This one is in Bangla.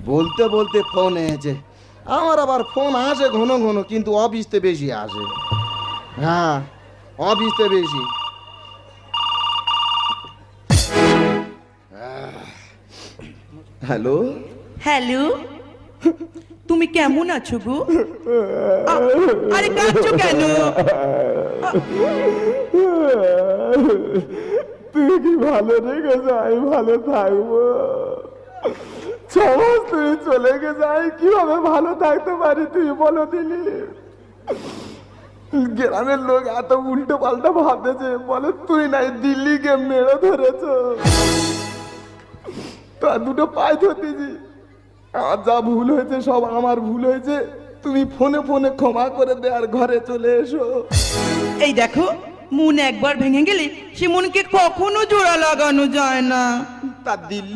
বলতে বলতে ফোন এসেছে। আমার আবার ফোন আসে ঘন ঘন, কিন্তু অফিসতে বেশি আসে। হ্যাঁ, অফিসতে বেশি। হ্যালো হ্যালো, তুমি কেমন আছো গো? আরে কাঁদছো কেন? তুই কি ভালো রেখেছ? আমি ভালো থাকবো? 6 মাস তুই চলে গেছে, আমি কিভাবে ভালো থাকতে পারি তুই বলো দিলি? গ্রামের লোক এত উল্টো পাল্টা ভাবতেছে, বলে তুই নাই দিল্লিকে মেরে ধরেছ, তার দুটো পায়ে ধরতেছি। আমার যা ভুল হয়েছে সব আমার ভুল হয়েছে, তুমি ফোনে ফোনে ক্ষমা করে দে আর ঘরে চলে এসো। এই দেখো, মন একবার ভেঙে গেলে সে মনকে কখনো জোড়া লাগানো যায় না। তা দিল্লি